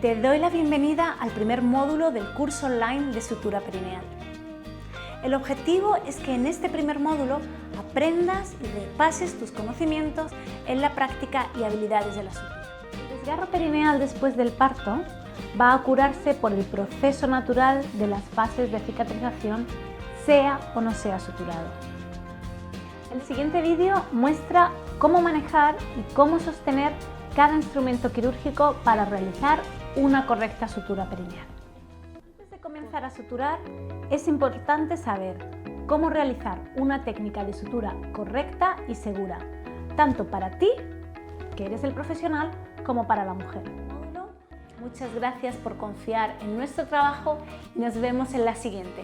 Te doy la bienvenida al primer módulo del curso online de sutura perineal. El objetivo es que en este primer módulo aprendas y repases tus conocimientos en la práctica y habilidades de la sutura. El desgarro perineal después del parto va a curarse por el proceso natural de las fases de cicatrización, sea o no sea suturado. El siguiente vídeo muestra cómo manejar y cómo sostener cada instrumento quirúrgico para realizar una correcta sutura perineal. Antes de comenzar a suturar, es importante saber cómo realizar una técnica de sutura correcta y segura, tanto para ti, que eres el profesional, como para la mujer. Muchas gracias por confiar en nuestro trabajo y nos vemos en la siguiente.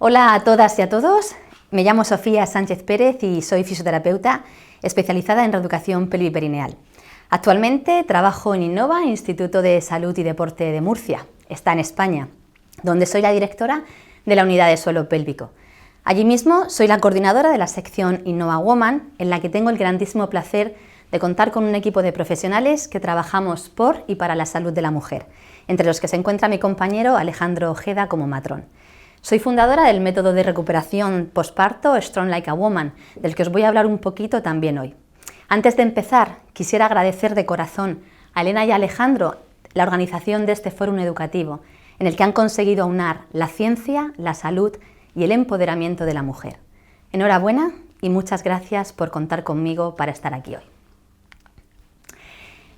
Hola a todas y a todos, me llamo Sofía Sánchez Pérez y soy fisioterapeuta especializada en reeducación pelviperineal. Actualmente trabajo en Innova, Instituto de Salud y Deporte de Murcia, está en España, donde soy la directora de la unidad de suelo pélvico. Allí mismo soy la coordinadora de la sección Innova Woman, en la que tengo el grandísimo placer de contar con un equipo de profesionales que trabajamos por y para la salud de la mujer, entre los que se encuentra mi compañero Alejandro Ojeda como matrón. Soy fundadora del método de recuperación posparto Strong Like a Woman, del que os voy a hablar un poquito también hoy. Antes de empezar, quisiera agradecer de corazón a Elena y a Alejandro la organización de este foro educativo, en el que han conseguido aunar la ciencia, la salud y el empoderamiento de la mujer. Enhorabuena y muchas gracias por contar conmigo para estar aquí hoy.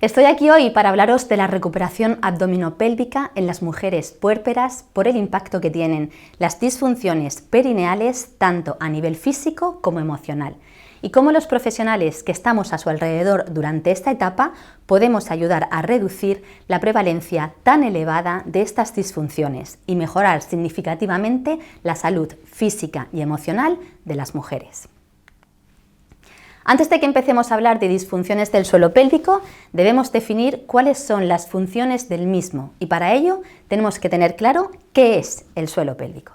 Estoy aquí hoy para hablaros de la recuperación abdominopélvica en las mujeres puérperas por el impacto que tienen las disfunciones perineales tanto a nivel físico como emocional y cómo los profesionales que estamos a su alrededor durante esta etapa podemos ayudar a reducir la prevalencia tan elevada de estas disfunciones y mejorar significativamente la salud física y emocional de las mujeres. Antes de que empecemos a hablar de disfunciones del suelo pélvico, debemos definir cuáles son las funciones del mismo y para ello tenemos que tener claro qué es el suelo pélvico.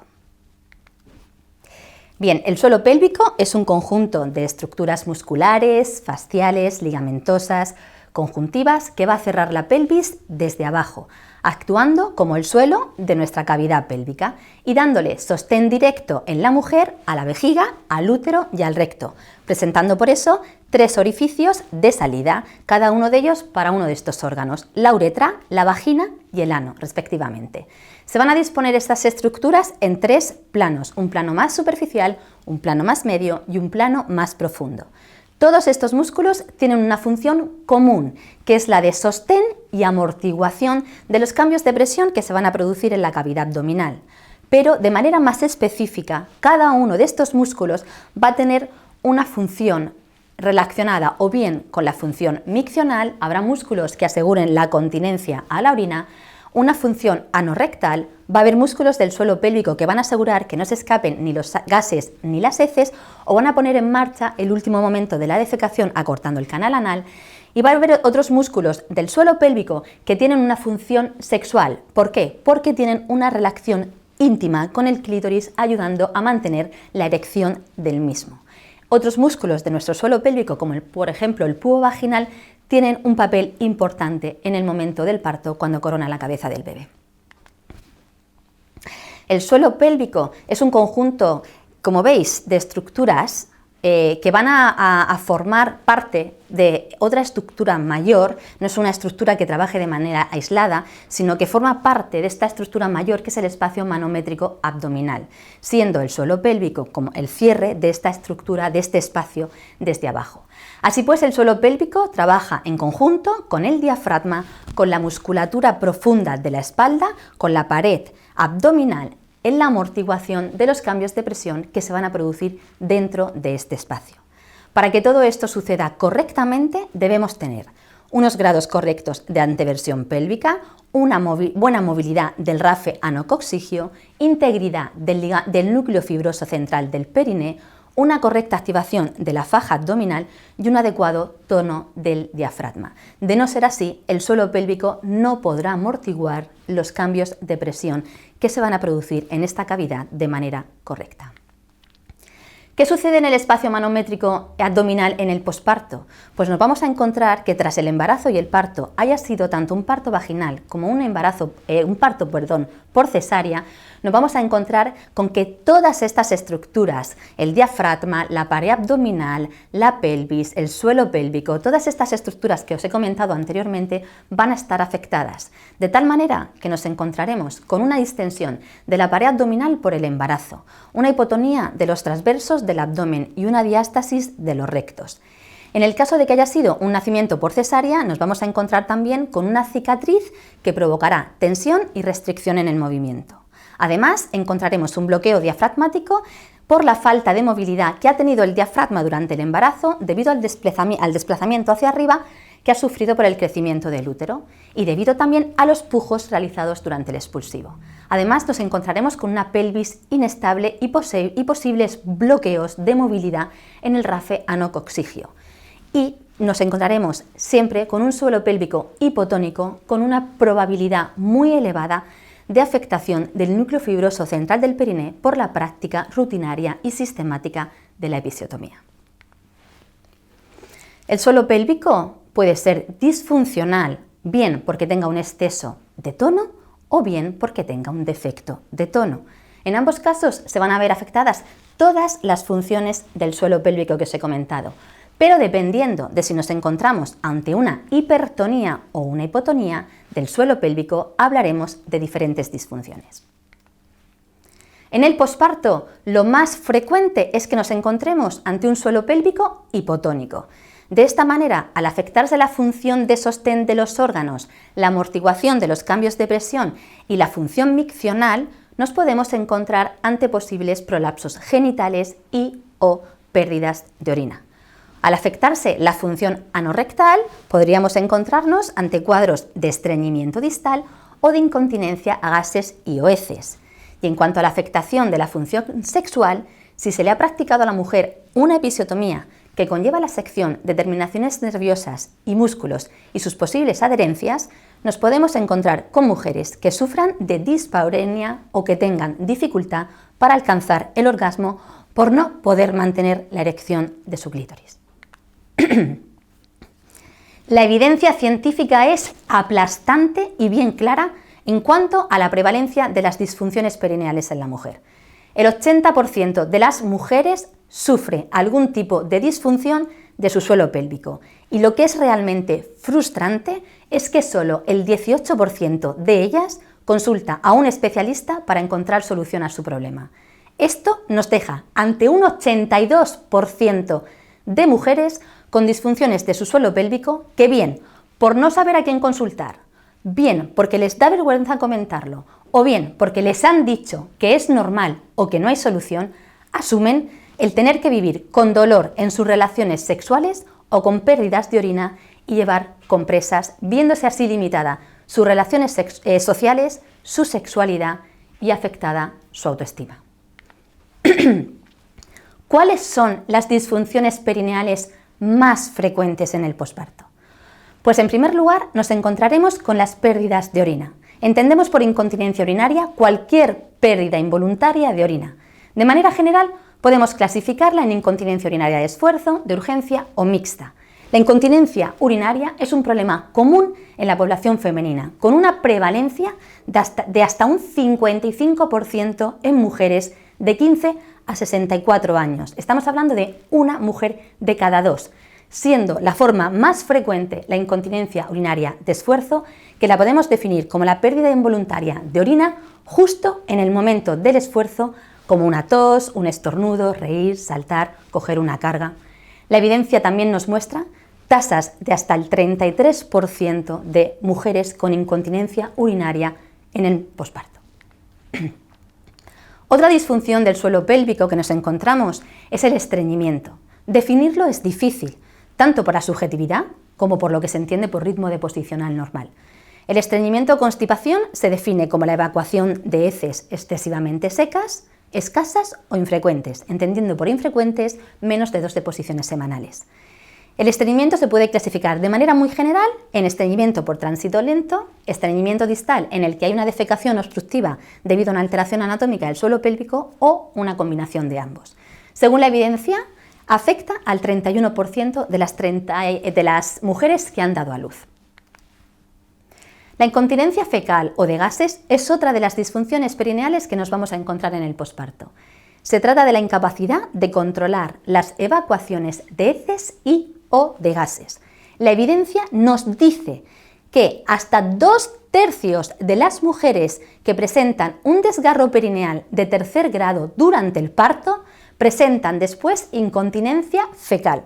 Bien, el suelo pélvico es un conjunto de estructuras musculares, fasciales, ligamentosas, conjuntivas que va a cerrar la pelvis desde abajo, actuando como el suelo de nuestra cavidad pélvica y dándole sostén directo en la mujer a la vejiga, al útero y al recto, presentando por eso 3 orificios de salida, cada uno de ellos para uno de estos órganos, la uretra, la vagina y el ano, respectivamente. Se van a disponer estas estructuras en 3 planos, un plano más superficial, un plano más medio y un plano más profundo. Todos estos músculos tienen una función común, que es la de sostén y amortiguación de los cambios de presión que se van a producir en la cavidad abdominal. Pero de manera más específica, cada uno de estos músculos va a tener una función relacionada o bien con la función miccional, habrá músculos que aseguren la continencia a la orina, una función anorrectal, va a haber músculos del suelo pélvico que van a asegurar que no se escapen ni los gases ni las heces o van a poner en marcha el último momento de la defecación acortando el canal anal y va a haber otros músculos del suelo pélvico que tienen una función sexual. ¿Por qué? Porque tienen una relación íntima con el clítoris ayudando a mantener la erección del mismo. Otros músculos de nuestro suelo pélvico, como por ejemplo el púo vaginal, tienen un papel importante en el momento del parto cuando corona la cabeza del bebé. El suelo pélvico es un conjunto, como veis, de estructuras que van a formar parte de otra estructura mayor. No es una estructura que trabaje de manera aislada, sino que forma parte de esta estructura mayor que es el espacio manométrico abdominal, siendo el suelo pélvico como el cierre de esta estructura, de este espacio desde abajo. Así pues, el suelo pélvico trabaja en conjunto con el diafragma, con la musculatura profunda de la espalda, con la pared abdominal, en la amortiguación de los cambios de presión que se van a producir dentro de este espacio. Para que todo esto suceda correctamente, debemos tener unos grados correctos de anteversión pélvica, una buena movilidad del rafe anococcigio, integridad del núcleo fibroso central del periné, una correcta activación de la faja abdominal y un adecuado tono del diafragma. De no ser así, el suelo pélvico no podrá amortiguar los cambios de presión que se van a producir en esta cavidad de manera correcta. ¿Qué sucede en el espacio manométrico abdominal en el posparto? Pues nos vamos a encontrar que tras el embarazo y el parto, haya sido tanto un parto vaginal como un parto por cesárea, nos vamos a encontrar con que todas estas estructuras, el diafragma, la pared abdominal, la pelvis, el suelo pélvico, todas estas estructuras que os he comentado anteriormente van a estar afectadas, de tal manera que nos encontraremos con una distensión de la pared abdominal por el embarazo, una hipotonía de los transversos del abdomen y una diástasis de los rectos. En el caso de que haya sido un nacimiento por cesárea, nos vamos a encontrar también con una cicatriz que provocará tensión y restricción en el movimiento. Además, encontraremos un bloqueo diafragmático por la falta de movilidad que ha tenido el diafragma durante el embarazo debido al desplazamiento hacia arriba que ha sufrido por el crecimiento del útero y debido también a los pujos realizados durante el expulsivo. Además, nos encontraremos con una pelvis inestable y posibles bloqueos de movilidad en el rafe anococcigio. Y nos encontraremos siempre con un suelo pélvico hipotónico con una probabilidad muy elevada de afectación del núcleo fibroso central del periné por la práctica rutinaria y sistemática de la episiotomía. El suelo pélvico puede ser disfuncional, bien porque tenga un exceso de tono o bien porque tenga un defecto de tono. En ambos casos se van a ver afectadas todas las funciones del suelo pélvico que os he comentado, pero dependiendo de si nos encontramos ante una hipertonía o una hipotonía del suelo pélvico, hablaremos de diferentes disfunciones. En el posparto, lo más frecuente es que nos encontremos ante un suelo pélvico hipotónico. De esta manera, al afectarse la función de sostén de los órganos, la amortiguación de los cambios de presión y la función miccional, nos podemos encontrar ante posibles prolapsos genitales y o pérdidas de orina. Al afectarse la función anorrectal, podríamos encontrarnos ante cuadros de estreñimiento distal o de incontinencia a gases y o heces. Y en cuanto a la afectación de la función sexual, si se le ha practicado a la mujer una episiotomía que conlleva la sección de terminaciones nerviosas y músculos y sus posibles adherencias, nos podemos encontrar con mujeres que sufran de dispareunia o que tengan dificultad para alcanzar el orgasmo por no poder mantener la erección de su clítoris. La evidencia científica es aplastante y bien clara en cuanto a la prevalencia de las disfunciones perineales en la mujer. El 80% de las mujeres sufre algún tipo de disfunción de su suelo pélvico y lo que es realmente frustrante es que solo el 18% de ellas consulta a un especialista para encontrar solución a su problema. Esto nos deja ante un 82% de mujeres con disfunciones de su suelo pélvico que bien por no saber a quién consultar, bien porque les da vergüenza comentarlo o bien porque les han dicho que es normal o que no hay solución, asumen el tener que vivir con dolor en sus relaciones sexuales o con pérdidas de orina y llevar compresas, viéndose así limitada sus relaciones sociales, su sexualidad y afectada su autoestima. ¿Cuáles son las disfunciones perineales más frecuentes en el posparto? Pues en primer lugar nos encontraremos con las pérdidas de orina. Entendemos por incontinencia urinaria cualquier pérdida involuntaria de orina. De manera general podemos clasificarla en incontinencia urinaria de esfuerzo, de urgencia o mixta. La incontinencia urinaria es un problema común en la población femenina, con una prevalencia de hasta un 55% en mujeres de 15 a 64 años. Estamos hablando de una mujer de cada dos, siendo la forma más frecuente la incontinencia urinaria de esfuerzo, que la podemos definir como la pérdida involuntaria de orina justo en el momento del esfuerzo, como una tos, un estornudo, reír, saltar, coger una carga. La evidencia también nos muestra tasas de hasta el 33% de mujeres con incontinencia urinaria en el posparto. Otra disfunción del suelo pélvico que nos encontramos es el estreñimiento. Definirlo es difícil, tanto por la subjetividad como por lo que se entiende por ritmo deposicional normal. El estreñimiento o constipación se define como la evacuación de heces excesivamente secas, escasas o infrecuentes, entendiendo por infrecuentes menos de 2 deposiciones semanales. El estreñimiento se puede clasificar de manera muy general en estreñimiento por tránsito lento, estreñimiento distal en el que hay una defecación obstructiva debido a una alteración anatómica del suelo pélvico o una combinación de ambos. Según la evidencia, afecta al 31% de las mujeres que han dado a luz. La incontinencia fecal o de gases es otra de las disfunciones perineales que nos vamos a encontrar en el posparto. Se trata de la incapacidad de controlar las evacuaciones de heces y o de gases. La evidencia nos dice que hasta 2/3 de las mujeres que presentan un desgarro perineal de tercer grado durante el parto presentan después incontinencia fecal.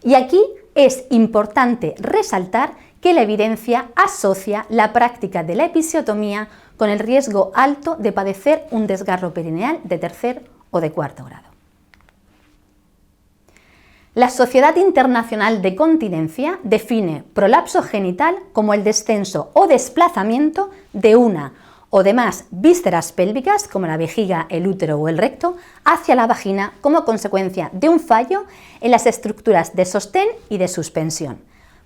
Y aquí es importante resaltar que la evidencia asocia la práctica de la episiotomía con el riesgo alto de padecer un desgarro perineal de tercer o de cuarto grado. La Sociedad Internacional de Continencia define prolapso genital como el descenso o desplazamiento de una o de más vísceras pélvicas, como la vejiga, el útero o el recto, hacia la vagina como consecuencia de un fallo en las estructuras de sostén y de suspensión.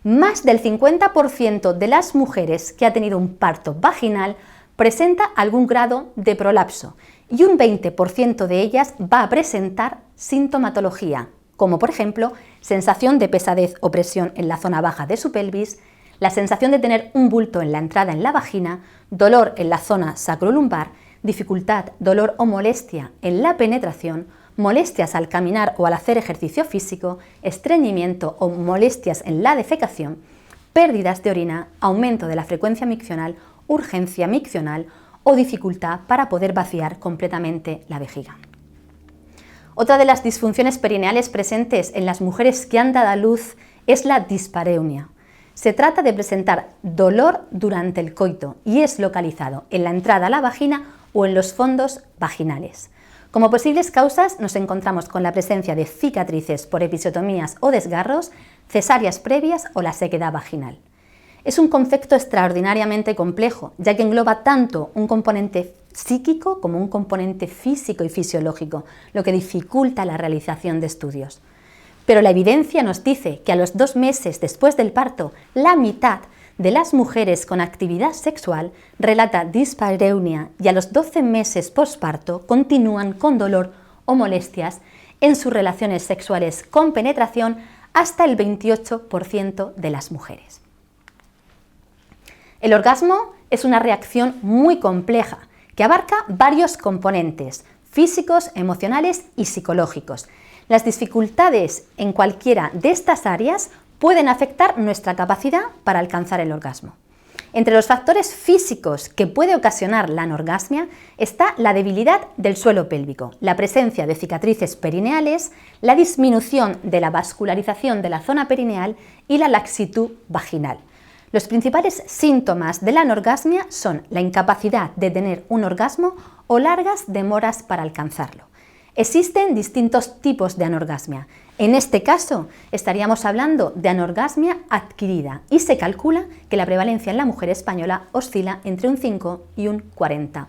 Más del 50% de las mujeres que ha tenido un parto vaginal presenta algún grado de prolapso y un 20% de ellas va a presentar sintomatología, como por ejemplo sensación de pesadez o presión en la zona baja de su pelvis, la sensación de tener un bulto en la entrada en la vagina, dolor en la zona sacrolumbar, dificultad, dolor o molestia en la penetración, molestias al caminar o al hacer ejercicio físico, estreñimiento o molestias en la defecación, pérdidas de orina, aumento de la frecuencia miccional, urgencia miccional o dificultad para poder vaciar completamente la vejiga. Otra de las disfunciones perineales presentes en las mujeres que han dado a luz es la dispareunia. Se trata de presentar dolor durante el coito y es localizado en la entrada a la vagina o en los fondos vaginales. Como posibles causas nos encontramos con la presencia de cicatrices por episiotomías o desgarros, cesáreas previas o la sequedad vaginal. Es un concepto extraordinariamente complejo, ya que engloba tanto un componente psíquico como un componente físico y fisiológico, lo que dificulta la realización de estudios. Pero la evidencia nos dice que a los 2 meses después del parto, la mitad de las mujeres con actividad sexual relata dispareunia y a los 12 meses posparto continúan con dolor o molestias en sus relaciones sexuales con penetración hasta el 28% de las mujeres. El orgasmo es una reacción muy compleja que abarca varios componentes físicos, emocionales y psicológicos. Las dificultades en cualquiera de estas áreas pueden afectar nuestra capacidad para alcanzar el orgasmo. Entre los factores físicos que puede ocasionar la anorgasmia está la debilidad del suelo pélvico, la presencia de cicatrices perineales, la disminución de la vascularización de la zona perineal y la laxitud vaginal. Los principales síntomas de la anorgasmia son la incapacidad de tener un orgasmo o largas demoras para alcanzarlo. Existen distintos tipos de anorgasmia. En este caso, estaríamos hablando de anorgasmia adquirida y se calcula que la prevalencia en la mujer española oscila entre un 5 y un 40%.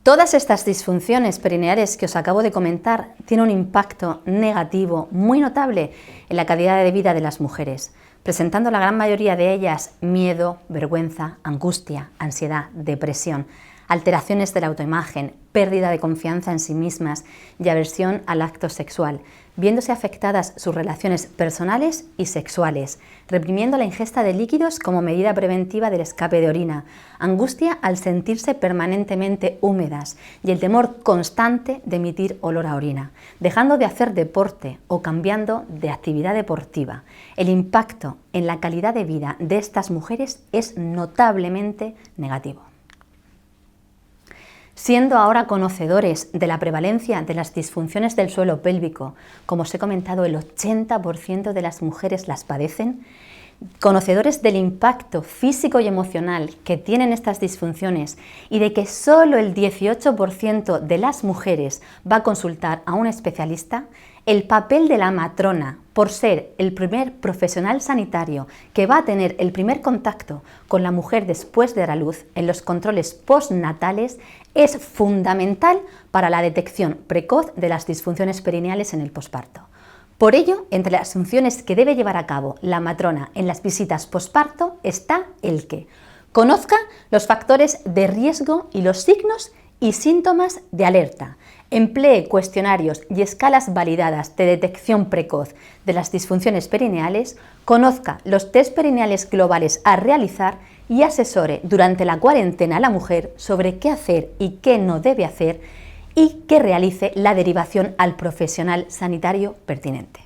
Todas estas disfunciones perineales que os acabo de comentar tienen un impacto negativo muy notable en la calidad de vida de las mujeres, presentando la gran mayoría de ellas miedo, vergüenza, angustia, ansiedad, depresión, alteraciones de la autoimagen, pérdida de confianza en sí mismas y aversión al acto sexual, viéndose afectadas sus relaciones personales y sexuales, reprimiendo la ingesta de líquidos como medida preventiva del escape de orina, angustia al sentirse permanentemente húmedas y el temor constante de emitir olor a orina, dejando de hacer deporte o cambiando de actividad deportiva. El impacto en la calidad de vida de estas mujeres es notablemente negativo. Siendo ahora conocedores de la prevalencia de las disfunciones del suelo pélvico, como os he comentado, el 80% de las mujeres las padecen, conocedores del impacto físico y emocional que tienen estas disfunciones y de que solo el 18% de las mujeres va a consultar a un especialista, el papel de la matrona, por ser el primer profesional sanitario que va a tener el primer contacto con la mujer después de dar a luz en los controles postnatales, es fundamental para la detección precoz de las disfunciones perineales en el posparto. Por ello, entre las funciones que debe llevar a cabo la matrona en las visitas posparto está el que conozca los factores de riesgo y los signos y síntomas de alerta, emplee cuestionarios y escalas validadas de detección precoz de las disfunciones perineales, conozca los test perineales globales a realizar y asesore durante la cuarentena a la mujer sobre qué hacer y qué no debe hacer y que realice la derivación al profesional sanitario pertinente.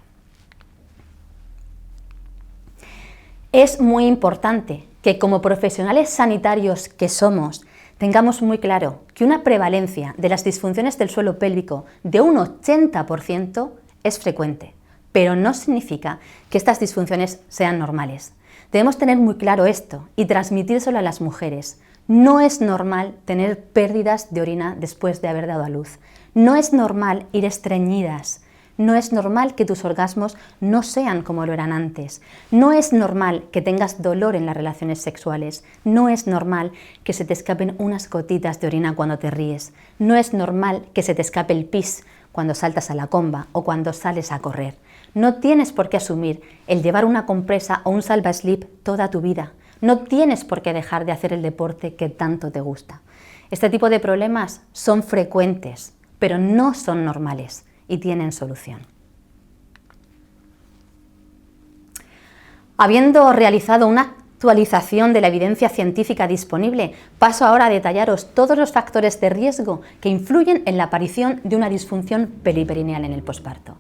Es muy importante que como profesionales sanitarios que somos, tengamos muy claro que una prevalencia de las disfunciones del suelo pélvico de un 80% es frecuente, pero no significa que estas disfunciones sean normales. Debemos tener muy claro esto y transmitírselo a las mujeres. No es normal tener pérdidas de orina después de haber dado a luz. No es normal ir estreñidas. No es normal que tus orgasmos no sean como lo eran antes. No es normal que tengas dolor en las relaciones sexuales. No es normal que se te escapen unas gotitas de orina cuando te ríes. No es normal que se te escape el pis cuando saltas a la comba o cuando sales a correr. No tienes por qué asumir el llevar una compresa o un salva-slip toda tu vida. No tienes por qué dejar de hacer el deporte que tanto te gusta. Este tipo de problemas son frecuentes, pero no son normales y tienen solución. Habiendo realizado una actualización de la evidencia científica disponible, paso ahora a detallaros todos los factores de riesgo que influyen en la aparición de una disfunción peliperineal en el posparto.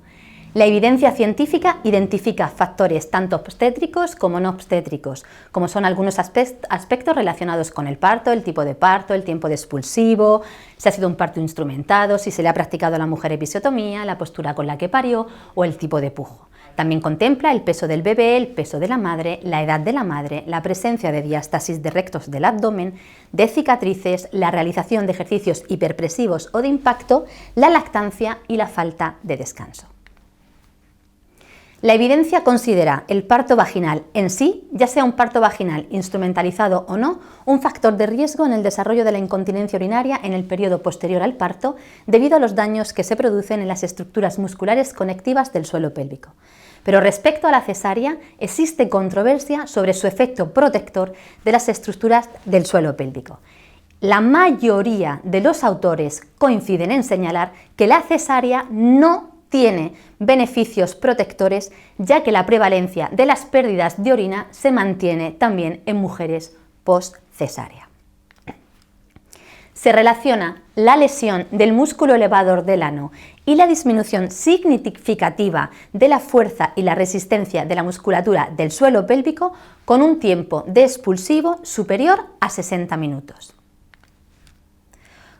La evidencia científica identifica factores tanto obstétricos como no obstétricos, como son algunos aspectos relacionados con el parto, el tipo de parto, el tiempo de expulsivo, si ha sido un parto instrumentado, si se le ha practicado a la mujer episiotomía, la postura con la que parió o el tipo de pujo. También contempla el peso del bebé, el peso de la madre, la edad de la madre, la presencia de diástasis de rectos del abdomen, de cicatrices, la realización de ejercicios hiperpresivos o de impacto, la lactancia y la falta de descanso. La evidencia considera el parto vaginal en sí, ya sea un parto vaginal instrumentalizado o no, un factor de riesgo en el desarrollo de la incontinencia urinaria en el periodo posterior al parto, debido a los daños que se producen en las estructuras musculares conectivas del suelo pélvico. Pero respecto a la cesárea, existe controversia sobre su efecto protector de las estructuras del suelo pélvico. La mayoría de los autores coinciden en señalar que la cesárea no tiene beneficios protectores, ya que la prevalencia de las pérdidas de orina se mantiene también en mujeres post-cesárea. Se relaciona la lesión del músculo elevador del ano y la disminución significativa de la fuerza y la resistencia de la musculatura del suelo pélvico con un tiempo de expulsivo superior a 60 minutos.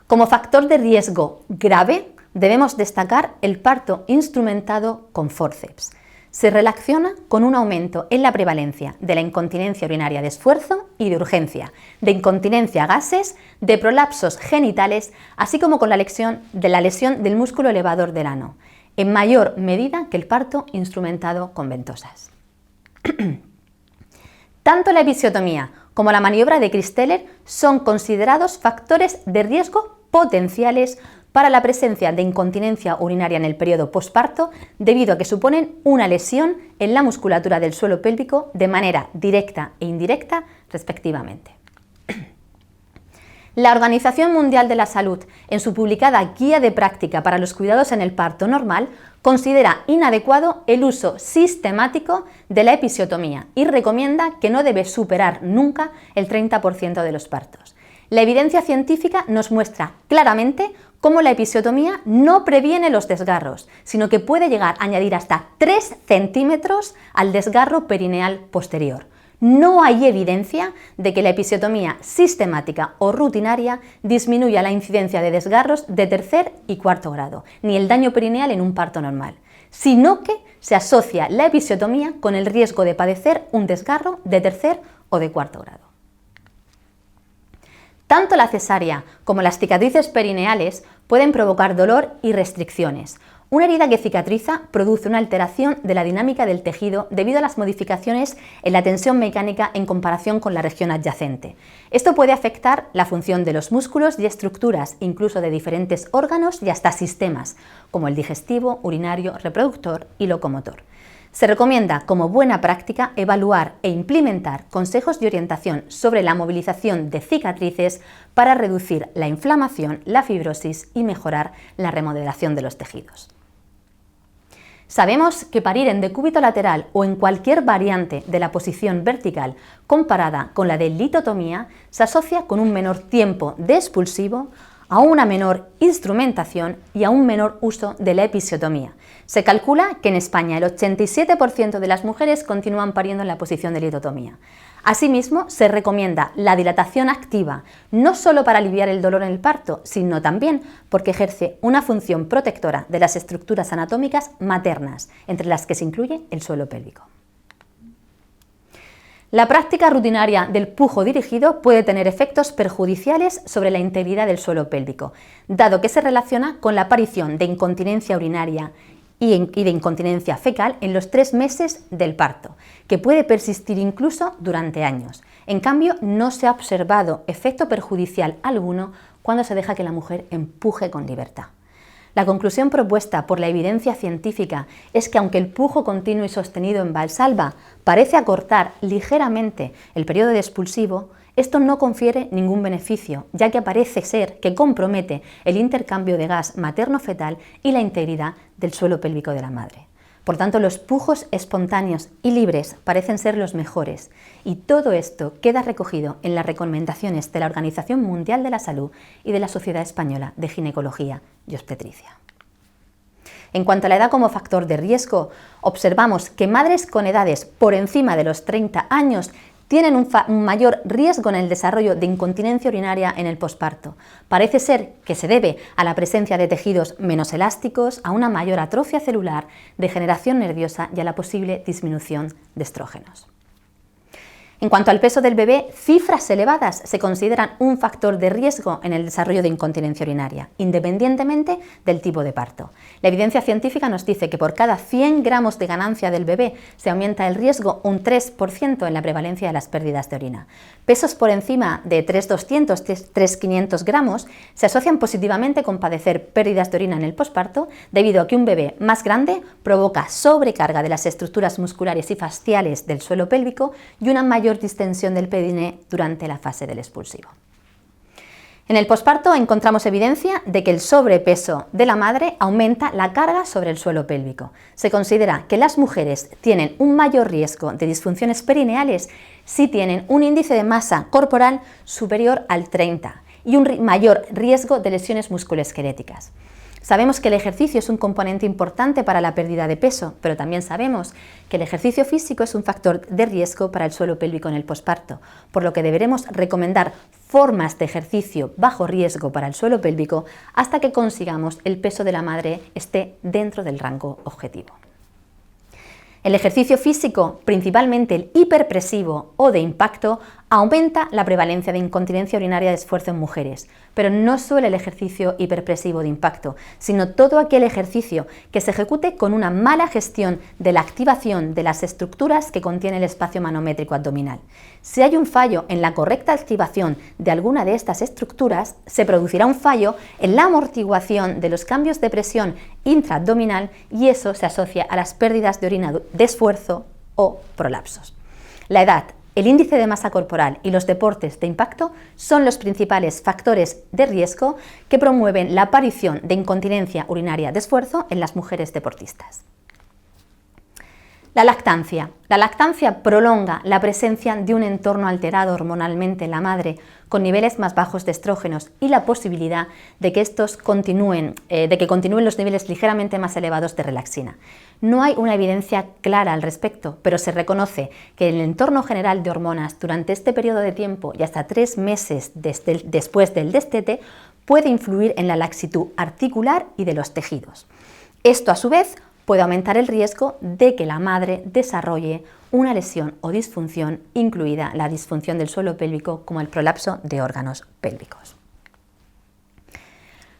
Como factor de riesgo grave, debemos destacar el parto instrumentado con fórceps. Se relaciona con un aumento en la prevalencia de la incontinencia urinaria de esfuerzo y de urgencia, de incontinencia a gases, de prolapsos genitales, así como con la lesión del músculo elevador del ano, en mayor medida que el parto instrumentado con ventosas. Tanto la episiotomía como la maniobra de Christeller son considerados factores de riesgo potenciales para la presencia de incontinencia urinaria en el periodo posparto, debido a que suponen una lesión en la musculatura del suelo pélvico de manera directa e indirecta, respectivamente. La Organización Mundial de la Salud, en su publicada Guía de Práctica para los Cuidados en el Parto Normal, considera inadecuado el uso sistemático de la episiotomía y recomienda que no debe superar nunca el 30% de los partos. La evidencia científica nos muestra claramente cómo la episiotomía no previene los desgarros, sino que puede llegar a añadir hasta 3 centímetros al desgarro perineal posterior. No hay evidencia de que la episiotomía sistemática o rutinaria disminuya la incidencia de desgarros de tercer y cuarto grado, ni el daño perineal en un parto normal, sino que se asocia la episiotomía con el riesgo de padecer un desgarro de tercer o de cuarto grado. Tanto la cesárea como las cicatrices perineales pueden provocar dolor y restricciones. Una herida que cicatriza produce una alteración de la dinámica del tejido debido a las modificaciones en la tensión mecánica en comparación con la región adyacente. Esto puede afectar la función de los músculos y estructuras, incluso de diferentes órganos y hasta sistemas, como el digestivo, urinario, reproductor y locomotor. Se recomienda como buena práctica evaluar e implementar consejos de orientación sobre la movilización de cicatrices para reducir la inflamación, la fibrosis y mejorar la remodelación de los tejidos. Sabemos que parir en decúbito lateral o en cualquier variante de la posición vertical comparada con la de litotomía se asocia con un menor tiempo de expulsivo, a una menor instrumentación y a un menor uso de la episiotomía. Se calcula que en España el 87% de las mujeres continúan pariendo en la posición de litotomía. Asimismo, se recomienda la dilatación activa, no solo para aliviar el dolor en el parto, sino también porque ejerce una función protectora de las estructuras anatómicas maternas, entre las que se incluye el suelo pélvico. La práctica rutinaria del pujo dirigido puede tener efectos perjudiciales sobre la integridad del suelo pélvico, dado que se relaciona con la aparición de incontinencia urinaria y de incontinencia fecal en los 3 meses del parto, que puede persistir incluso durante años. En cambio, no se ha observado efecto perjudicial alguno cuando se deja que la mujer empuje con libertad. La conclusión propuesta por la evidencia científica es que aunque el pujo continuo y sostenido en Valsalva parece acortar ligeramente el periodo de expulsivo, esto no confiere ningún beneficio, ya que parece ser que compromete el intercambio de gas materno-fetal y la integridad del suelo pélvico de la madre. Por tanto, los pujos espontáneos y libres parecen ser los mejores, y todo esto queda recogido en las recomendaciones de la Organización Mundial de la Salud y de la Sociedad Española de Ginecología y Obstetricia. En cuanto a la edad como factor de riesgo, observamos que madres con edades por encima de los 30 años tienen un mayor riesgo en el desarrollo de incontinencia urinaria en el posparto. Parece ser que se debe a la presencia de tejidos menos elásticos, a una mayor atrofia celular, degeneración nerviosa y a la posible disminución de estrógenos. En cuanto al peso del bebé, cifras elevadas se consideran un factor de riesgo en el desarrollo de incontinencia urinaria, independientemente del tipo de parto. La evidencia científica nos dice que por cada 100 gramos de ganancia del bebé se aumenta el riesgo un 3% en la prevalencia de las pérdidas de orina. Pesos por encima de 3.200, 3.500 gramos se asocian positivamente con padecer pérdidas de orina en el posparto, debido a que un bebé más grande provoca sobrecarga de las estructuras musculares y fasciales del suelo pélvico y una mayor distensión del periné durante la fase del expulsivo. En el posparto encontramos evidencia de que el sobrepeso de la madre aumenta la carga sobre el suelo pélvico. Se considera que las mujeres tienen un mayor riesgo de disfunciones perineales si tienen un índice de masa corporal superior al 30 y un mayor riesgo de lesiones musculoesqueléticas. Sabemos que el ejercicio es un componente importante para la pérdida de peso, pero también sabemos que el ejercicio físico es un factor de riesgo para el suelo pélvico en el posparto, por lo que deberemos recomendar formas de ejercicio bajo riesgo para el suelo pélvico hasta que consigamos el peso de la madre esté dentro del rango objetivo. El ejercicio físico, principalmente el hiperpresivo o de impacto, aumenta la prevalencia de incontinencia urinaria de esfuerzo en mujeres, pero no solo el ejercicio hiperpresivo de impacto, sino todo aquel ejercicio que se ejecute con una mala gestión de la activación de las estructuras que contiene el espacio manométrico abdominal. Si hay un fallo en la correcta activación de alguna de estas estructuras, se producirá un fallo en la amortiguación de los cambios de presión intraabdominal y eso se asocia a las pérdidas de orina de esfuerzo o prolapsos. La edad, el índice de masa corporal y los deportes de impacto son los principales factores de riesgo que promueven la aparición de incontinencia urinaria de esfuerzo en las mujeres deportistas. La lactancia. La lactancia prolonga la presencia de un entorno alterado hormonalmente en la madre, con niveles más bajos de estrógenos y la posibilidad de que continúen los niveles ligeramente más elevados de relaxina. No hay una evidencia clara al respecto, pero se reconoce que el entorno general de hormonas durante este periodo de tiempo y hasta 3 meses después del destete puede influir en la laxitud articular y de los tejidos. Esto, a su vez, puede aumentar el riesgo de que la madre desarrolle una lesión o disfunción, incluida la disfunción del suelo pélvico como el prolapso de órganos pélvicos.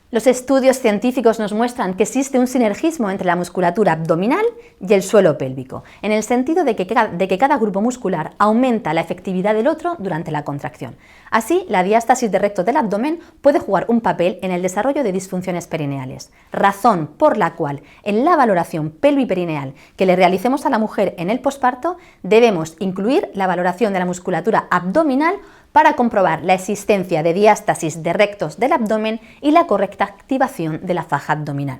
Los estudios científicos nos muestran que existe un sinergismo entre la musculatura abdominal y el suelo pélvico, en el sentido de que cada grupo muscular aumenta la efectividad del otro durante la contracción. Así, la diástasis de recto del abdomen puede jugar un papel en el desarrollo de disfunciones perineales, razón por la cual en la valoración pelviperineal que le realicemos a la mujer en el posparto debemos incluir la valoración de la musculatura abdominal para comprobar la existencia de diástasis de rectos del abdomen y la correcta activación de la faja abdominal.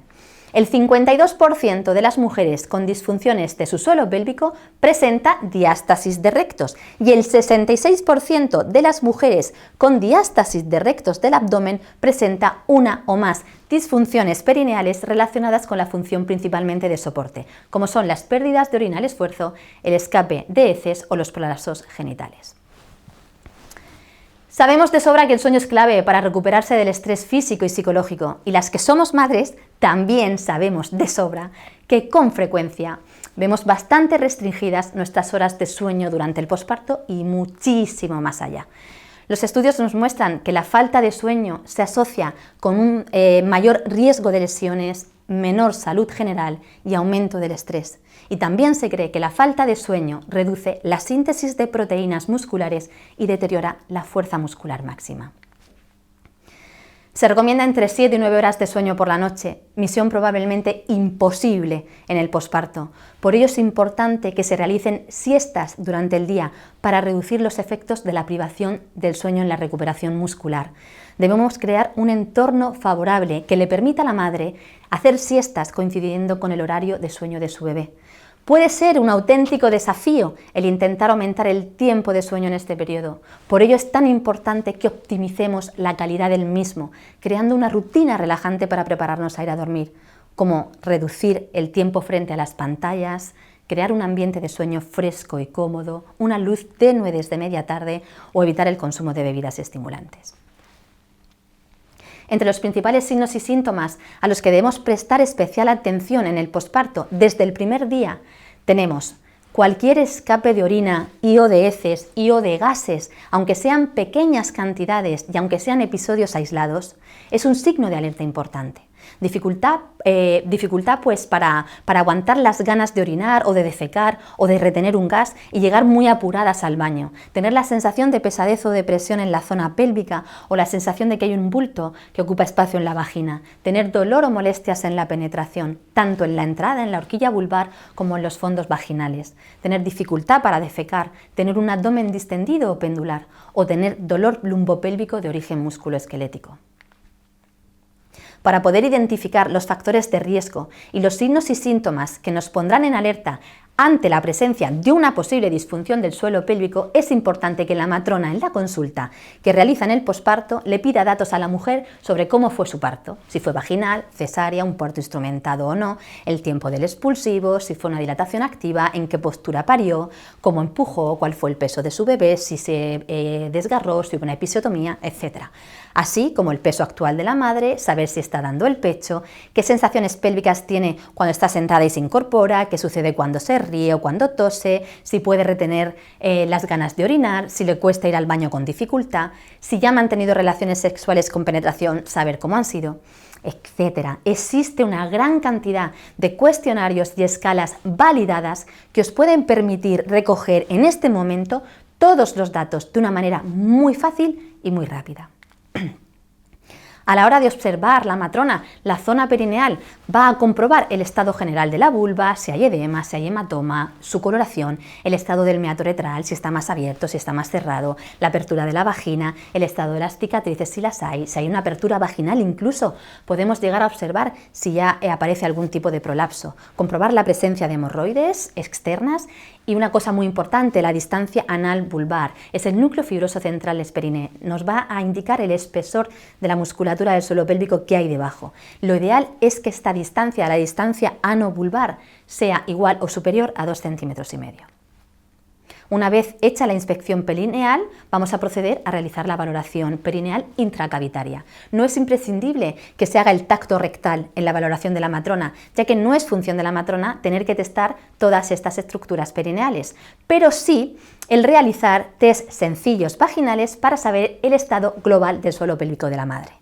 El 52% de las mujeres con disfunciones de su suelo pélvico presenta diástasis de rectos y el 66% de las mujeres con diástasis de rectos del abdomen presenta una o más disfunciones perineales relacionadas con la función principalmente de soporte, como son las pérdidas de orina al esfuerzo, el escape de heces o los prolapsos genitales. Sabemos de sobra que el sueño es clave para recuperarse del estrés físico y psicológico, y las que somos madres también sabemos de sobra que con frecuencia vemos bastante restringidas nuestras horas de sueño durante el posparto y muchísimo más allá. Los estudios nos muestran que la falta de sueño se asocia con un mayor riesgo de lesiones, menor salud general y aumento del estrés. Y también se cree que la falta de sueño reduce la síntesis de proteínas musculares y deteriora la fuerza muscular máxima. Se recomienda entre 7 y 9 horas de sueño por la noche, misión probablemente imposible en el posparto. Por ello es importante que se realicen siestas durante el día para reducir los efectos de la privación del sueño en la recuperación muscular. Debemos crear un entorno favorable que le permita a la madre hacer siestas coincidiendo con el horario de sueño de su bebé. Puede ser un auténtico desafío el intentar aumentar el tiempo de sueño en este periodo. Por ello es tan importante que optimicemos la calidad del mismo, creando una rutina relajante para prepararnos a ir a dormir, como reducir el tiempo frente a las pantallas, crear un ambiente de sueño fresco y cómodo, una luz tenue desde media tarde o evitar el consumo de bebidas estimulantes. Entre los principales signos y síntomas a los que debemos prestar especial atención en el posparto desde el primer día tenemos cualquier escape de orina y o de heces y o de gases, aunque sean pequeñas cantidades y aunque sean episodios aislados, es un signo de alerta importante. Dificultad pues para aguantar las ganas de orinar o de defecar o de retener un gas y llegar muy apuradas al baño, tener la sensación de pesadez o de presión en la zona pélvica o la sensación de que hay un bulto que ocupa espacio en la vagina, tener dolor o molestias en la penetración, tanto en la entrada, en la horquilla vulvar, como en los fondos vaginales, tener dificultad para defecar, tener un abdomen distendido o pendular o tener dolor lumbopélvico de origen musculoesquelético. Para poder identificar los factores de riesgo y los signos y síntomas que nos pondrán en alerta ante la presencia de una posible disfunción del suelo pélvico, es importante que la matrona en la consulta que realiza en el posparto le pida datos a la mujer sobre cómo fue su parto, si fue vaginal, cesárea, un parto instrumentado o no, el tiempo del expulsivo, si fue una dilatación activa, en qué postura parió, cómo empujó, cuál fue el peso de su bebé, si se desgarró, si hubo una episiotomía, etc. Así como el peso actual de la madre, saber si está dando el pecho, qué sensaciones pélvicas tiene cuando está sentada y se incorpora, qué sucede cuando se ríe o cuando tose, si puede retener las ganas de orinar, si le cuesta ir al baño con dificultad, si ya ha mantenido relaciones sexuales con penetración, saber cómo han sido, etc. Existe una gran cantidad de cuestionarios y escalas validadas que os pueden permitir recoger en este momento todos los datos de una manera muy fácil y muy rápida. A la hora de observar la matrona la zona perineal, va a comprobar el estado general de la vulva, si hay edema, si hay hematoma, su coloración, el estado del meato uretral, si está más abierto, si está más cerrado, la apertura de la vagina, el estado de las cicatrices si las hay, si hay una apertura vaginal incluso, podemos llegar a observar si ya aparece algún tipo de prolapso, comprobar la presencia de hemorroides externas y una cosa muy importante, la distancia anal-vulvar, es el núcleo fibroso central del periné, nos va a indicar el espesor de la musculatura del suelo pélvico que hay debajo. Lo ideal es que esta distancia, la distancia ano-vulvar, sea igual o superior a 2,5 centímetros. Una vez hecha la inspección perineal, vamos a proceder a realizar la valoración perineal intracavitaria. No es imprescindible que se haga el tacto rectal en la valoración de la matrona, ya que no es función de la matrona tener que testar todas estas estructuras perineales, pero sí el realizar test sencillos vaginales para saber el estado global del suelo pélvico de la madre.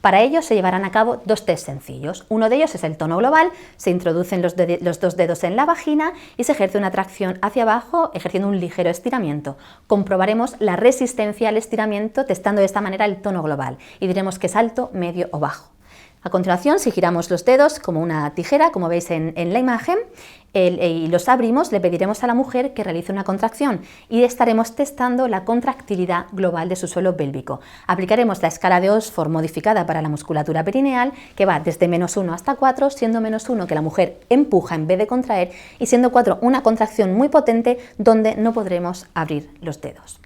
Para ello se llevarán a cabo 2 test sencillos. Uno de ellos es el tono global, se introducen los 2 dedos en la vagina y se ejerce una tracción hacia abajo ejerciendo un ligero estiramiento. Comprobaremos la resistencia al estiramiento testando de esta manera el tono global y diremos que es alto, medio o bajo. A continuación, si giramos los dedos como una tijera, como veis en la imagen, y los abrimos, le pediremos a la mujer que realice una contracción y estaremos testando la contractilidad global de su suelo pélvico. Aplicaremos la escala de Oxford modificada para la musculatura perineal, que va desde -1 hasta 4, siendo -1 que la mujer empuja en vez de contraer y siendo 4 una contracción muy potente donde no podremos abrir los dedos.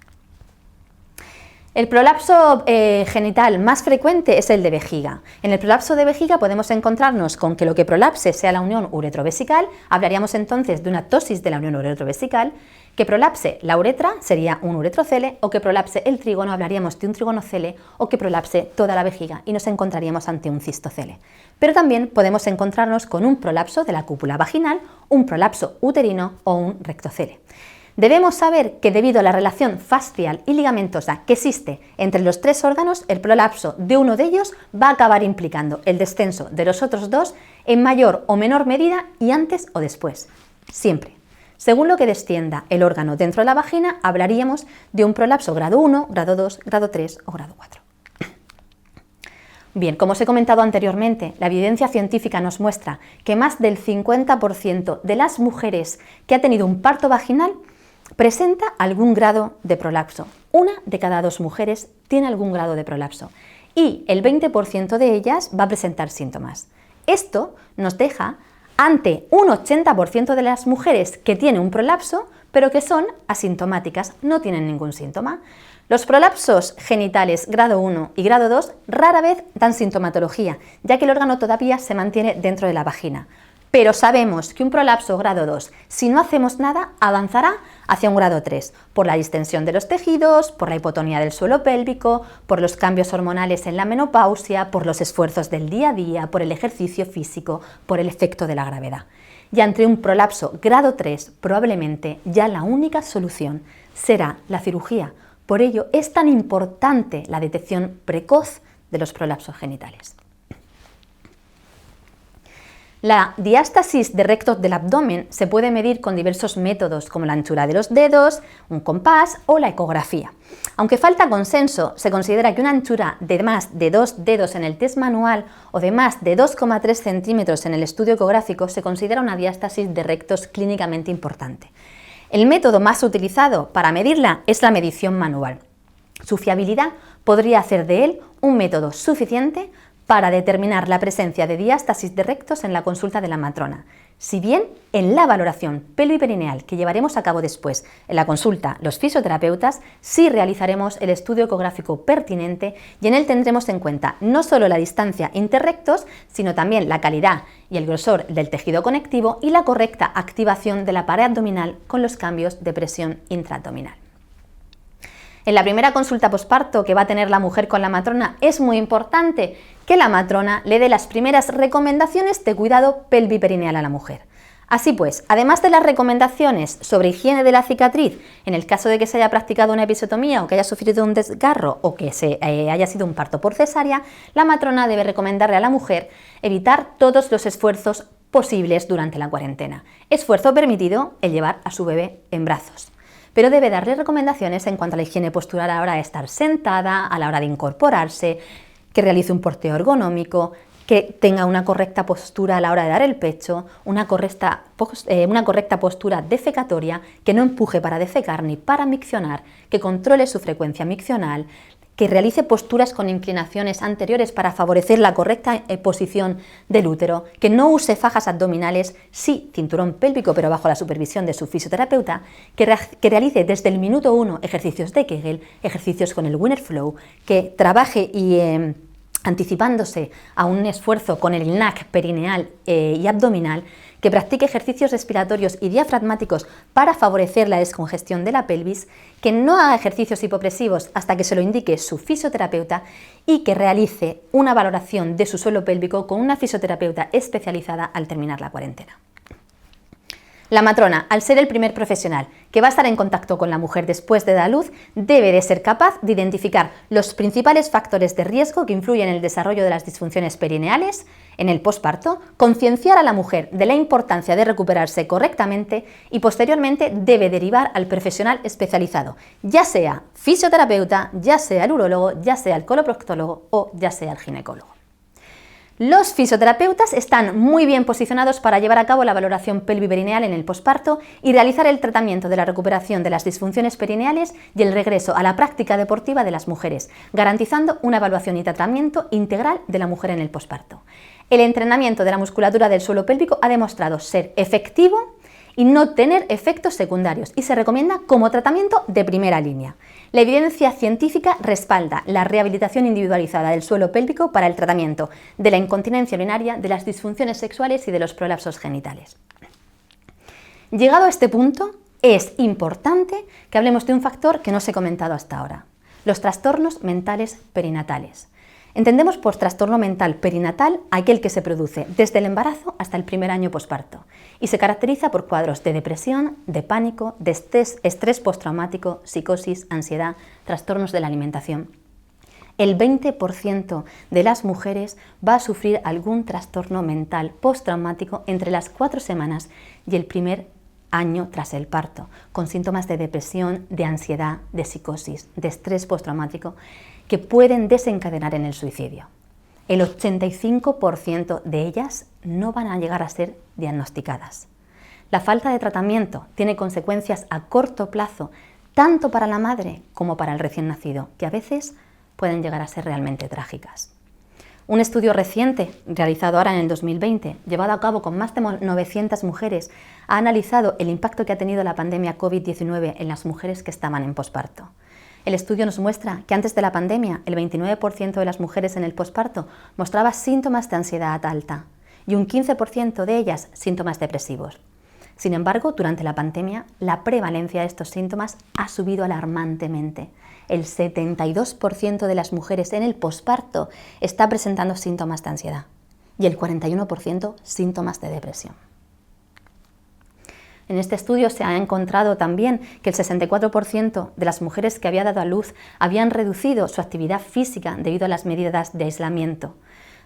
El prolapso genital más frecuente es el de vejiga. En el prolapso de vejiga podemos encontrarnos con que lo que prolapse sea la unión uretrovesical, hablaríamos entonces de una ptosis de la unión uretrovesical, que prolapse la uretra sería un uretrocele, o que prolapse el trígono hablaríamos de un trigonocele, o que prolapse toda la vejiga y nos encontraríamos ante un cistocele. Pero también podemos encontrarnos con un prolapso de la cúpula vaginal, un prolapso uterino o un rectocele. Debemos saber que debido a la relación fascial y ligamentosa que existe entre los 3 órganos, el prolapso de uno de ellos va a acabar implicando el descenso de los otros 2 en mayor o menor medida y antes o después, siempre. Según lo que descienda el órgano dentro de la vagina, hablaríamos de un prolapso grado 1, grado 2, grado 3 o grado 4. Bien, como os he comentado anteriormente, la evidencia científica nos muestra que más del 50% de las mujeres que ha tenido un parto vaginal presenta algún grado de prolapso. 1 de cada 2 mujeres tiene algún grado de prolapso y el 20% de ellas va a presentar síntomas. Esto nos deja ante un 80% de las mujeres que tienen un prolapso, pero que son asintomáticas, no tienen ningún síntoma. Los prolapsos genitales grado 1 y grado 2 rara vez dan sintomatología, ya que el órgano todavía se mantiene dentro de la vagina. pero sabemos que un prolapso grado 2, si no hacemos nada, avanzará hacia un grado 3, por la distensión de los tejidos, por la hipotonía del suelo pélvico, por los cambios hormonales en la menopausia, por los esfuerzos del día a día, por el ejercicio físico, por el efecto de la gravedad. Y ante un prolapso grado 3, probablemente ya la única solución será la cirugía. Por ello es tan importante la detección precoz de los prolapsos genitales. La diástasis de rectos del abdomen se puede medir con diversos métodos, como la anchura de los dedos, un compás o la ecografía. Aunque falta consenso, se considera que una anchura de más de 2 dedos en el test manual o de más de 2,3 centímetros en el estudio ecográfico se considera una diástasis de rectos clínicamente importante. El método más utilizado para medirla es la medición manual. Su fiabilidad podría hacer de él un método suficiente para determinar la presencia de diástasis de rectos en la consulta de la matrona, si bien en la valoración pelviperineal que llevaremos a cabo después en la consulta los fisioterapeutas, sí realizaremos el estudio ecográfico pertinente y en él tendremos en cuenta no solo la distancia interrectos, sino también la calidad y el grosor del tejido conectivo y la correcta activación de la pared abdominal con los cambios de presión intraabdominal. En la primera consulta posparto que va a tener la mujer con la matrona es muy importante que la matrona le dé las primeras recomendaciones de cuidado pelviperineal a la mujer. Así pues, además de las recomendaciones sobre higiene de la cicatriz, en el caso de que se haya practicado una episiotomía o que haya sufrido un desgarro o que haya sido un parto por cesárea, la matrona debe recomendarle a la mujer evitar todos los esfuerzos posibles durante la cuarentena. Esfuerzo permitido el llevar a su bebé en brazos. Pero debe darle recomendaciones en cuanto a la higiene postural a la hora de estar sentada, a la hora de incorporarse, que realice un porteo ergonómico, que tenga una correcta postura a la hora de dar el pecho, una correcta postura defecatoria, que no empuje para defecar ni para miccionar, que controle su frecuencia miccional, que realice posturas con inclinaciones anteriores para favorecer la correcta posición del útero, que no use fajas abdominales, sí cinturón pélvico pero bajo la supervisión de su fisioterapeuta, que realice desde el minuto 1 ejercicios de Kegel, ejercicios con el Winner Flow, que trabaje anticipándose a un esfuerzo con el NAC perineal y abdominal, que practique ejercicios respiratorios y diafragmáticos para favorecer la descongestión de la pelvis, que no haga ejercicios hipopresivos hasta que se lo indique su fisioterapeuta y que realice una valoración de su suelo pélvico con una fisioterapeuta especializada al terminar la cuarentena. La matrona, al ser el primer profesional que va a estar en contacto con la mujer después de dar luz, debe de ser capaz de identificar los principales factores de riesgo que influyen en el desarrollo de las disfunciones perineales en el posparto, concienciar a la mujer de la importancia de recuperarse correctamente y posteriormente debe derivar al profesional especializado, ya sea fisioterapeuta, ya sea el urólogo, ya sea el coloproctólogo o ya sea el ginecólogo. Los fisioterapeutas están muy bien posicionados para llevar a cabo la valoración pelviperineal en el posparto y realizar el tratamiento de la recuperación de las disfunciones perineales y el regreso a la práctica deportiva de las mujeres, garantizando una evaluación y tratamiento integral de la mujer en el posparto. El entrenamiento de la musculatura del suelo pélvico ha demostrado ser efectivo y no tener efectos secundarios y se recomienda como tratamiento de primera línea. La evidencia científica respalda la rehabilitación individualizada del suelo pélvico para el tratamiento de la incontinencia urinaria, de las disfunciones sexuales y de los prolapsos genitales. Llegado a este punto, es importante que hablemos de un factor que no os he comentado hasta ahora, los trastornos mentales perinatales. Entendemos por trastorno mental perinatal aquel que se produce desde el embarazo hasta el primer año posparto y se caracteriza por cuadros de depresión, de pánico, de estrés postraumático, psicosis, ansiedad, trastornos de la alimentación. El 20% de las mujeres va a sufrir algún trastorno mental postraumático entre las 4 semanas y el primer año tras el parto, con síntomas de depresión, de ansiedad, de psicosis, de estrés postraumático, que pueden desencadenar en el suicidio. El 85% de ellas no van a llegar a ser diagnosticadas. La falta de tratamiento tiene consecuencias a corto plazo, tanto para la madre como para el recién nacido, que a veces pueden llegar a ser realmente trágicas. Un estudio reciente, realizado ahora en el 2020, llevado a cabo con más de 900 mujeres, ha analizado el impacto que ha tenido la pandemia COVID-19 en las mujeres que estaban en posparto. El estudio nos muestra que antes de la pandemia, el 29% de las mujeres en el posparto mostraba síntomas de ansiedad alta y un 15% de ellas síntomas depresivos. Sin embargo, durante la pandemia, la prevalencia de estos síntomas ha subido alarmantemente. El 72% de las mujeres en el posparto está presentando síntomas de ansiedad y el 41% síntomas de depresión. En este estudio se ha encontrado también que el 64% de las mujeres que habían dado a luz habían reducido su actividad física debido a las medidas de aislamiento.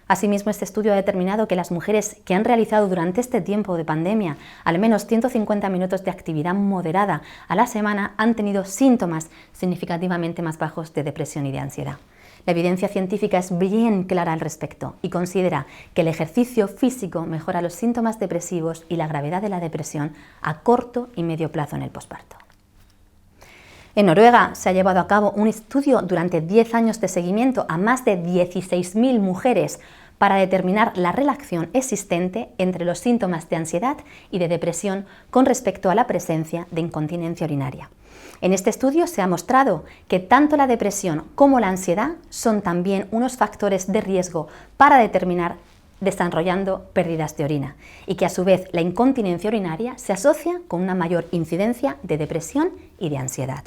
Asimismo, este estudio ha determinado que las mujeres que han realizado durante este tiempo de pandemia al menos 150 minutos de actividad moderada a la semana han tenido síntomas significativamente más bajos de depresión y de ansiedad. La evidencia científica es bien clara al respecto y considera que el ejercicio físico mejora los síntomas depresivos y la gravedad de la depresión a corto y medio plazo en el posparto. En Noruega se ha llevado a cabo un estudio durante 10 años de seguimiento a más de 16.000 mujeres para determinar la relación existente entre los síntomas de ansiedad y de depresión con respecto a la presencia de incontinencia urinaria. En este estudio se ha mostrado que tanto la depresión como la ansiedad son también unos factores de riesgo para determinar desarrollando pérdidas de orina y que a su vez la incontinencia urinaria se asocia con una mayor incidencia de depresión y de ansiedad.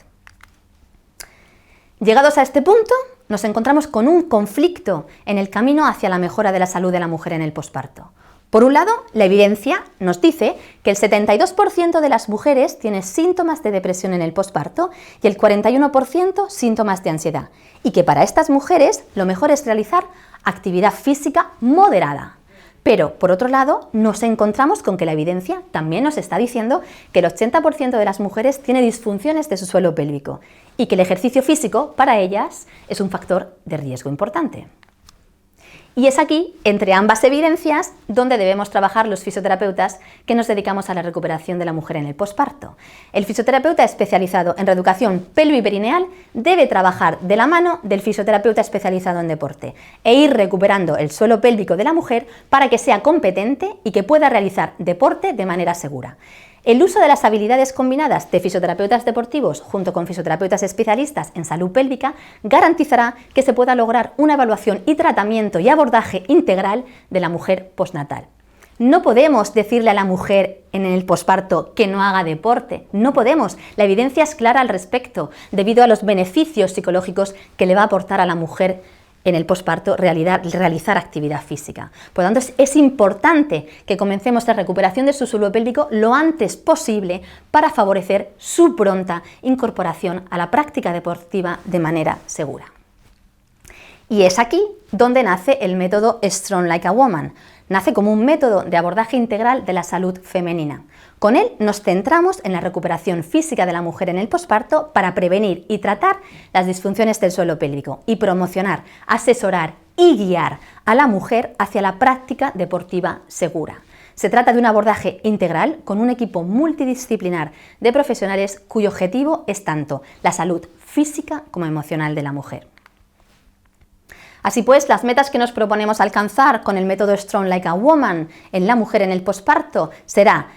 Llegados a este punto, nos encontramos con un conflicto en el camino hacia la mejora de la salud de la mujer en el posparto. Por un lado, la evidencia nos dice que el 72% de las mujeres tiene síntomas de depresión en el posparto y el 41% síntomas de ansiedad, y que para estas mujeres lo mejor es realizar actividad física moderada. Pero, por otro lado, nos encontramos con que la evidencia también nos está diciendo que el 80% de las mujeres tiene disfunciones de su suelo pélvico y que el ejercicio físico para ellas es un factor de riesgo importante. Y es aquí, entre ambas evidencias, donde debemos trabajar los fisioterapeutas que nos dedicamos a la recuperación de la mujer en el posparto. El fisioterapeuta especializado en reeducación pelviperineal debe trabajar de la mano del fisioterapeuta especializado en deporte e ir recuperando el suelo pélvico de la mujer para que sea competente y que pueda realizar deporte de manera segura. El uso de las habilidades combinadas de fisioterapeutas deportivos junto con fisioterapeutas especialistas en salud pélvica garantizará que se pueda lograr una evaluación y tratamiento y abordaje integral de la mujer postnatal. No podemos decirle a la mujer en el posparto que no haga deporte, no podemos. La evidencia es clara al respecto, debido a los beneficios psicológicos que le va a aportar a la mujer en el posparto realizar actividad física. Por lo tanto, es importante que comencemos la recuperación de su suelo pélvico lo antes posible para favorecer su pronta incorporación a la práctica deportiva de manera segura. Y es aquí donde nace el método Strong Like a Woman. Nace como un método de abordaje integral de la salud femenina. Con él nos centramos en la recuperación física de la mujer en el posparto para prevenir y tratar las disfunciones del suelo pélvico y promocionar, asesorar y guiar a la mujer hacia la práctica deportiva segura. Se trata de un abordaje integral con un equipo multidisciplinar de profesionales cuyo objetivo es tanto la salud física como emocional de la mujer. Así pues, las metas que nos proponemos alcanzar con el método Strong Like a Woman en la mujer en el posparto será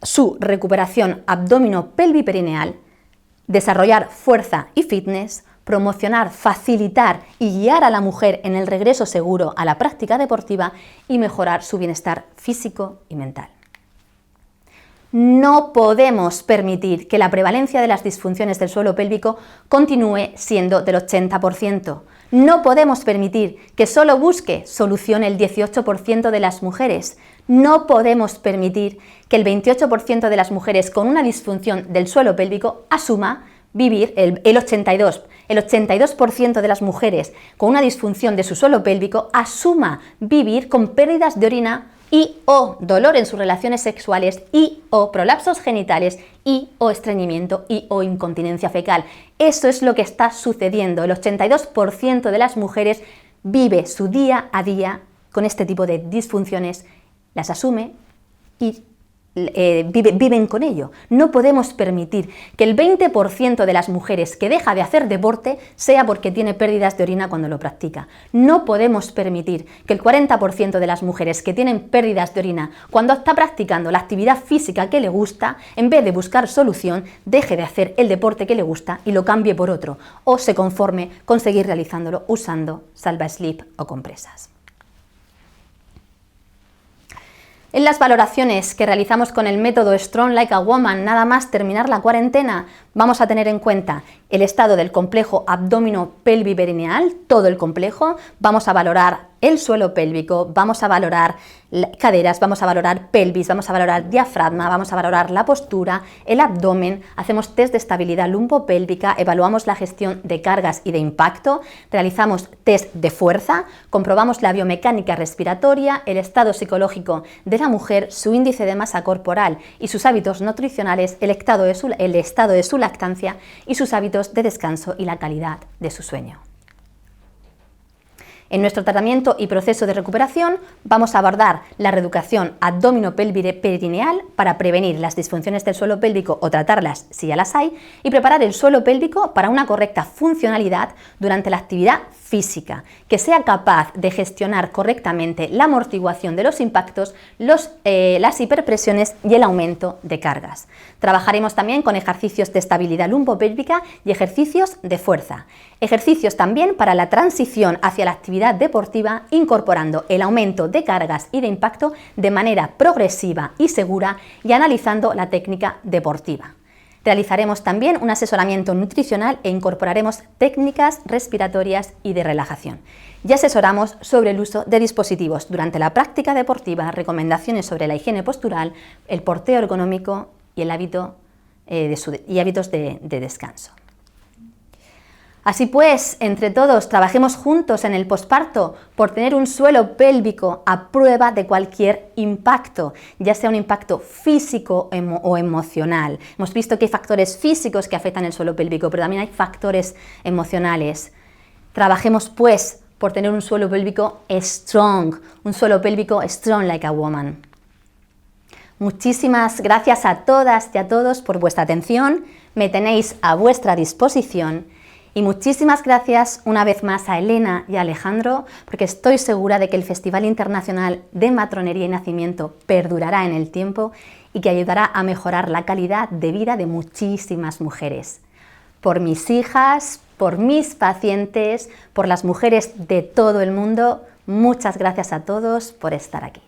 su recuperación abdomino-pelviperineal, desarrollar fuerza y fitness, promocionar, facilitar y guiar a la mujer en el regreso seguro a la práctica deportiva y mejorar su bienestar físico y mental. No podemos permitir que la prevalencia de las disfunciones del suelo pélvico continúe siendo del 80%. No podemos permitir que solo busque solución el 18% de las mujeres. No podemos permitir que el 28% de las mujeres con una disfunción del suelo pélvico asuma vivir el 82% de las mujeres con una disfunción de su suelo pélvico asuma vivir con pérdidas de orina y o dolor en sus relaciones sexuales y o prolapsos genitales y o estreñimiento y o incontinencia fecal. Eso es lo que está sucediendo. El 82% de las mujeres vive su día a día con este tipo de disfunciones, las asume y viven con ello. No podemos permitir que el 20% de las mujeres que deja de hacer deporte sea porque tiene pérdidas de orina cuando lo practica. No podemos permitir que el 40% de las mujeres que tienen pérdidas de orina cuando está practicando la actividad física que le gusta, en vez de buscar solución, deje de hacer el deporte que le gusta y lo cambie por otro, o se conforme con seguir realizándolo usando salva-slip o compresas. En las valoraciones que realizamos con el método Strong Like a Woman, nada más terminar la cuarentena, vamos a tener en cuenta el estado del complejo abdomino-pelvi-perineal, todo el complejo, vamos a valorar el suelo pélvico, vamos a valorar caderas, vamos a valorar pelvis, vamos a valorar diafragma, vamos a valorar la postura, el abdomen, hacemos test de estabilidad lumbopélvica, evaluamos la gestión de cargas y de impacto, realizamos test de fuerza, comprobamos la biomecánica respiratoria, el estado psicológico de la mujer, su índice de masa corporal y sus hábitos nutricionales, el estado de su lactancia y sus hábitos de descanso y la calidad de su sueño. En nuestro tratamiento y proceso de recuperación vamos a abordar la reeducación abdomino-pelvi-perineal para prevenir las disfunciones del suelo pélvico o tratarlas si ya las hay y preparar el suelo pélvico para una correcta funcionalidad durante la actividad física, que sea capaz de gestionar correctamente la amortiguación de los impactos, las hiperpresiones y el aumento de cargas. Trabajaremos también con ejercicios de estabilidad lumbopélvica y ejercicios de fuerza. Ejercicios también para la transición hacia la actividad deportiva, incorporando el aumento de cargas y de impacto de manera progresiva y segura y analizando la técnica deportiva. Realizaremos también un asesoramiento nutricional e incorporaremos técnicas respiratorias y de relajación. Y asesoramos sobre el uso de dispositivos durante la práctica deportiva, recomendaciones sobre la higiene postural, el porteo ergonómico y el hábitos de descanso. Así pues, entre todos, trabajemos juntos en el posparto por tener un suelo pélvico a prueba de cualquier impacto, ya sea un impacto físico o emocional. Hemos visto que hay factores físicos que afectan el suelo pélvico, pero también hay factores emocionales. Trabajemos pues por tener un suelo pélvico strong like a woman. Muchísimas gracias a todas y a todos por vuestra atención, me tenéis a vuestra disposición. Y muchísimas gracias una vez más a Elena y a Alejandro, porque estoy segura de que el Festival Internacional de Matronería y Nacimiento perdurará en el tiempo y que ayudará a mejorar la calidad de vida de muchísimas mujeres. Por mis hijas, por mis pacientes, por las mujeres de todo el mundo, muchas gracias a todos por estar aquí.